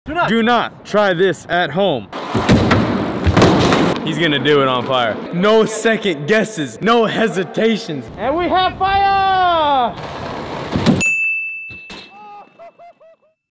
Do not try this at home. He's gonna do it on fire. No second guesses, no hesitations. And we have fire!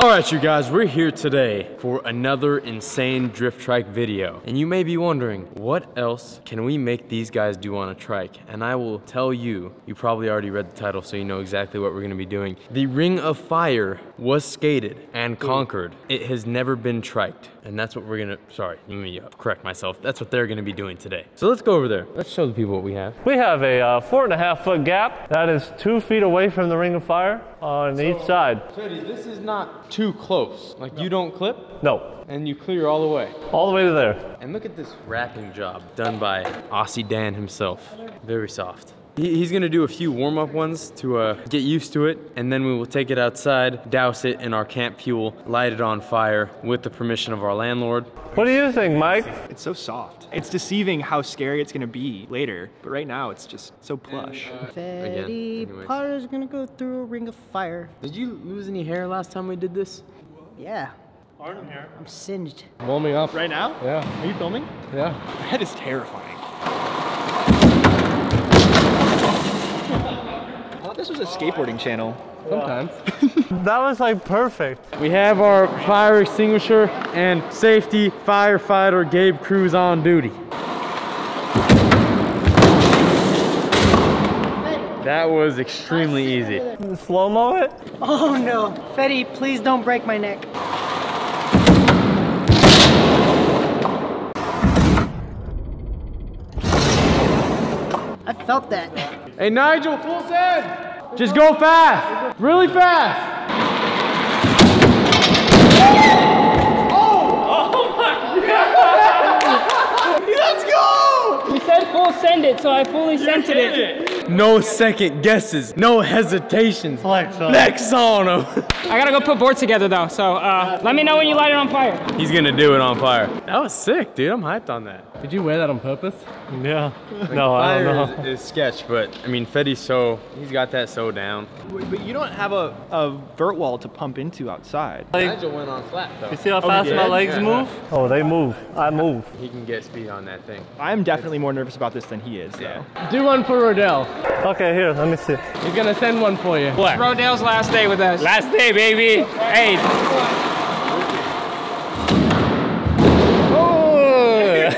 Alright you guys, we're here today for another insane drift trike video. And you may be wondering, what else can we make these guys do on a trike? And I will tell you, you probably already read the title so you know exactly what we're gonna be doing. The Ring of Fire was skated and conquered. It has never been triked. And that's what we're gonna, sorry, let me correct myself. That's what they're gonna be doing today. So let's go over there. Let's show the people what we have. We have a 4.5 foot gap that is 2 feet away from the Ring of Fire on each side. Teddy, this is not too close. Like you don't clip? No. And you clear all the way. All the way to there. And look at this wrapping job done by Aussie Dan himself. Very soft. He's gonna do a few warm-up ones to get used to it, and then we will take it outside, douse it in our camp fuel, light it on fire with the permission of our landlord. What do you think, Mike? It's so soft. It's deceiving how scary it's gonna be later, but right now it's just so plush. Fetty Potter's gonna go through a ring of fire. Did you lose any hair last time we did this? Yeah. Artem here. I'm singed. Warming up. Right now? Yeah. Are you filming? Yeah. My head is terrifying. I thought this was a skateboarding channel. Sometimes. That was like perfect. We have our fire extinguisher and safety firefighter Gabe Cruz on duty. That was extremely easy. Slow-mo it? Oh no. Fetty, please don't break my neck. I felt that. Hey Nigel, full send! Just go fast! Really fast! Oh my God! Let's go! He said full send it, so I fully sent it. No second guesses, no hesitations. Flex on him. I gotta go put boards together though, so let me know when you light it on fire. He's gonna do it on fire. That was sick, dude. I'm hyped on that. Did you wear that on purpose? Yeah. No, I don't know. Fire is sketch, but I mean, Fetty's he's got that so down. But you don't have a vert wall to pump into outside. Nigel went on flat though. You see how fast my legs move? Oh, they move. I move. He can get speed on that thing. I'm definitely more nervous about this than he is, though. Do one for Rodell. Okay, here, let me see. He's gonna send one for you. What? Rodale's last day with us. Last day, baby. Hey.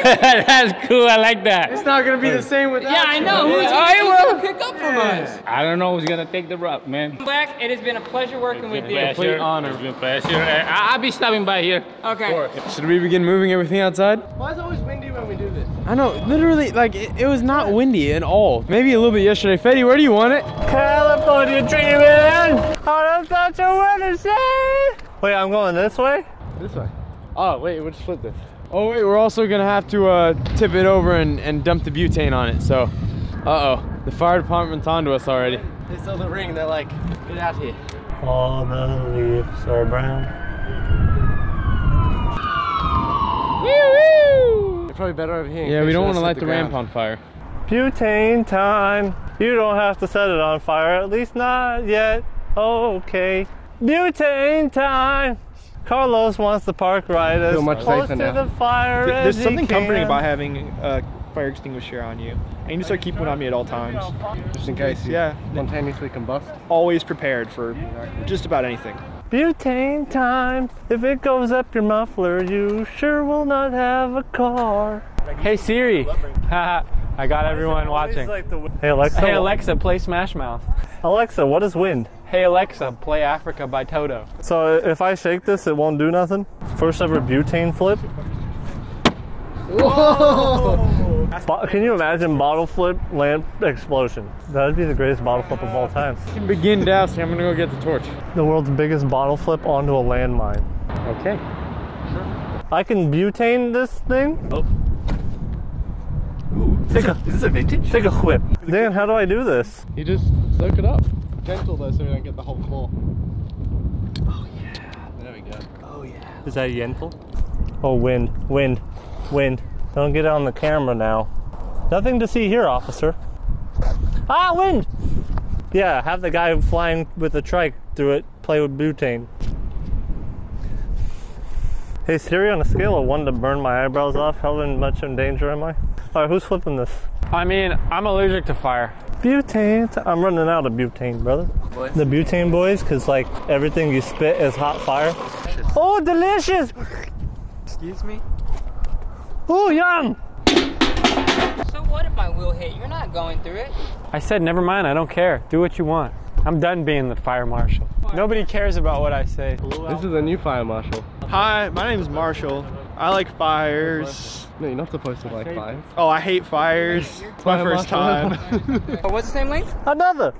That's cool, I like that. It's not gonna be the same without Yeah, I know. Who's gonna pick up from us? I don't know who's gonna take the route, man. Black, it has been a pleasure working with you. Complete honor. It's been a pleasure. I'll be stopping by here. Okay. Should we begin moving everything outside? Why is it always windy when we do this? I know, literally, like, it was not windy at all. Maybe a little bit yesterday. Fetty, where do you want it? California dreaming. Oh, that's such a winter day. Wait, I'm going this way? This way. Oh, wait, we'll just flip this. Oh, wait, we're also gonna have to tip it over and dump the butane on it, so. Uh-oh, the fire department's onto us already. They saw the ring, they're like, get out here. All the leaves are brown. Woo-woo! They're probably better over here. Yeah, we don't want to light the ramp on fire. Butane time. You don't have to set it on fire, at least not yet. Okay. Butane time. Carlos wants to park right as close to the fire There's as something he can. comforting about having a fire extinguisher on you. I need to start keeping one on me at all times. Just in case, yeah. Spontaneously combust. Always prepared for just about anything. Butane time. If it goes up your muffler, you sure will not have a car. Hey Siri. I got everyone watching. Hey Alexa. Hey Alexa, play Smash Mouth. Alexa, what is wind? Hey Alexa, play Africa by Toto. So if I shake this, it won't do nothing? First ever butane flip. Whoa! Can you imagine bottle flip, lamp explosion? That would be the greatest bottle flip of all time. Begin dousing. I'm gonna go get the torch. The world's biggest bottle flip onto a landmine. Okay. I can butane this thing? Oh. Ooh, is this a vintage? Take a whip. Dan, how do I do this? You just soak it up. Gentle though, so you don't get the whole floor. Oh yeah. There we go. Oh yeah. Is that Yentl? Oh, wind, wind, wind. Don't get on the camera now. Nothing to see here, officer. Ah, wind! Yeah, have the guy flying with the trike through it play with butane. Hey Siri, on a scale of 1 to burn my eyebrows off, how much in danger am I? Alright, who's flipping this? I mean, I'm allergic to fire. Butane. I'm running out of butane, brother. What? The butane boys, because like everything you spit is hot fire. Oh, delicious! Excuse me? Oh, yum! So what if my wheel hit? You're not going through it. I said, never mind, I don't care. Do what you want. I'm done being the fire marshal. Nobody cares about what I say. This is a new fire marshal. Hi, my name is Marshall. I like fires. No, you're not supposed to like fires. Oh, I hate fires. It's my first time. What's the same length? Another!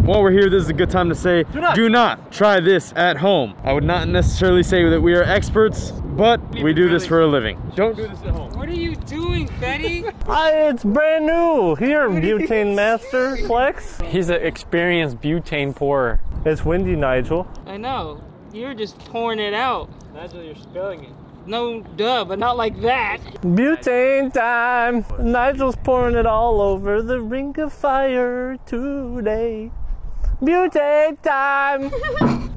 While we're here, this is a good time to say, do not try this at home. I would not necessarily say that we are experts, but we do this for a living. Don't do this at home. What are you doing, Betty? It's brand new! Here, Butane Master Flex. He's an experienced butane pourer. It's windy, Nigel. I know. You're just pouring it out. Nigel, you're spilling it. No, duh, but not like that. Butane time! Nigel's pouring it all over the ring of fire today. Butane time!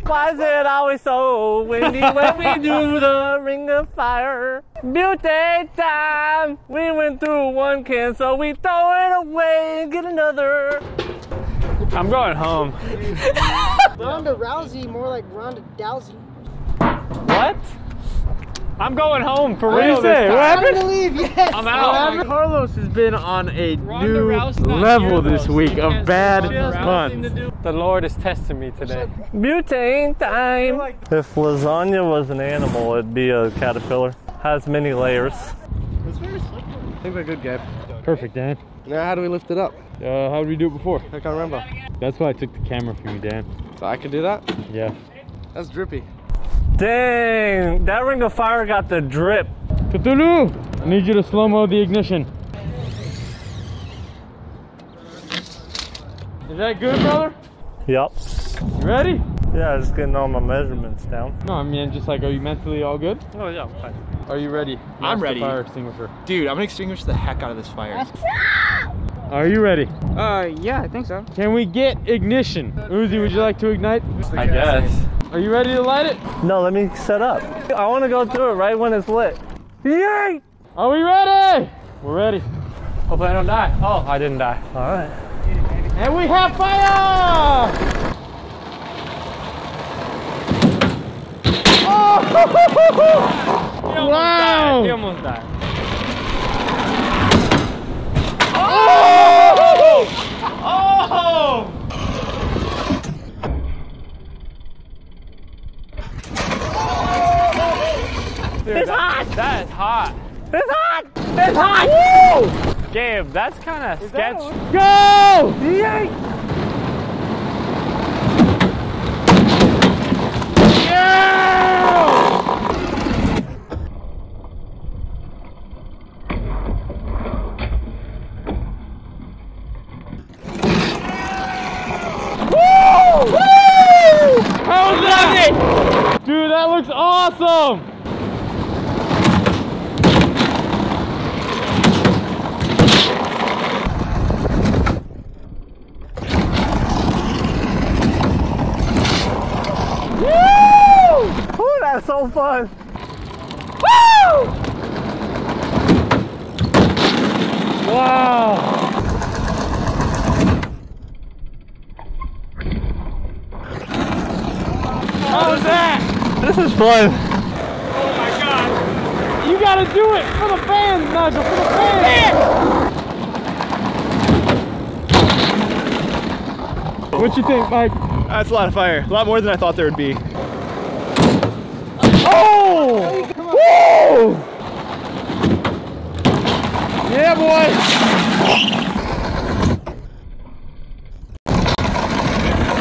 Why is it always so windy when we do the ring of fire? Butane time! We went through one can, so we throw it away and get another. I'm going home. Ronda Rousey, more like Ronda Dowsey. What? I'm going home for What do real you this say? time. What happened? To leave, yes. I'm out. Carlos has been on a Ronda new Rousey's not level here, this though, week so you of can't bad say Ronda Rousey puns. to do. The Lord is testing me today. Butane time! If lasagna was an animal, it'd be a caterpillar. Has many layers. It's very slippery. I think we're good, Gabe. Perfect, Dan. Now, how do we lift it up? How did we do it before? I can't remember. That's why I took the camera from you, Dan. So I can do that? Yeah. That's drippy. Dang, that ring of fire got the drip. Cthulhu! I need you to slow-mo the ignition. Is that good, brother? Yup. You ready? Yeah, just getting all my measurements down. No, I mean, just like, are you mentally all good? Oh yeah, I'm fine. Are you ready? I'm Master ready. Fire extinguisher. Dude, I'm gonna extinguish the heck out of this fire. Are you ready? Yeah, I think so. Can we get ignition? Uzi, would you like to ignite? I guess. Are you ready to light it? No, let me set up. I want to go through it right when it's lit. Yay! Are we ready? We're ready. Hopefully I don't die. Oh, I didn't die. All right. And we have fire! Oh! Wow! He almost died. Oh! Oh! Dude, it's hot! That is hot. It's hot! It's hot! Woo! Gabe, that's kind of sketch. Go! Yay! How's that? Dude, that looks awesome! Woo! Ooh, that's so fun! Woo! Wow! How's that? This is fun. Oh my god! You gotta do it for the fans, Nigel, for the fans! What you think, Mike? That's a lot of fire. A lot more than I thought there would be. Oh! Woo! Yeah, boy!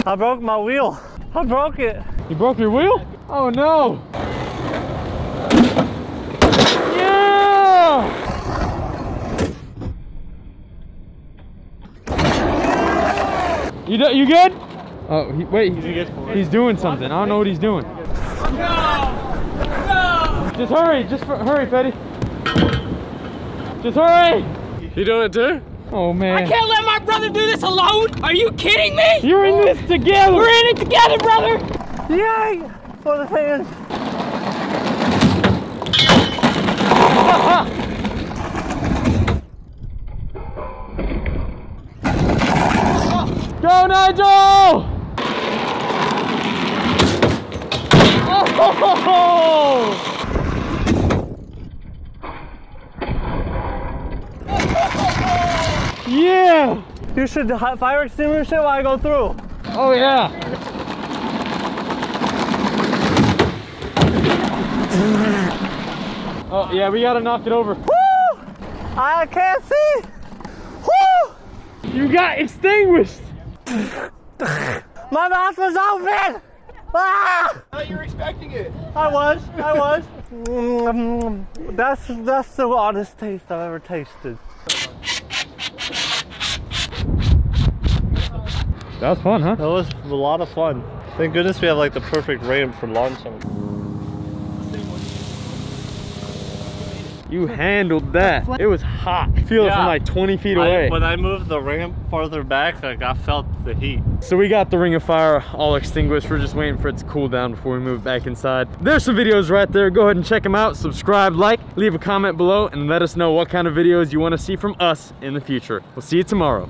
I broke my wheel. I broke it. You broke your wheel? Oh no! Yeah! You good? Oh, wait, he's doing something. I don't know what he's doing. No! No! Just hurry, hurry, Fetty. Just hurry! You doing it too? Oh man. I can't let my brother do this alone. Are you kidding me? You're in this together! We're in it together, brother. Yay! for the fans. Go, Nigel! Oh! Yeah! You should fire extinguish it while I go through. Oh yeah! Oh yeah, we gotta knock it over. Woo! I can't see! Woo! You got extinguished! My mouth was open! Ah! I thought you were expecting it. I was. That's the honest taste I've ever tasted. That was fun, huh? That was a lot of fun. Thank goodness we have like the perfect ramp for launching. You handled that. It was hot. Feel it from like 20 feet away. When I moved the ramp farther back, like I felt the heat. So we got the ring of fire all extinguished. We're just waiting for it to cool down before we move back inside. There's some videos right there. Go ahead and check them out. Subscribe, like, leave a comment below, and let us know what kind of videos you want to see from us in the future. We'll see you tomorrow.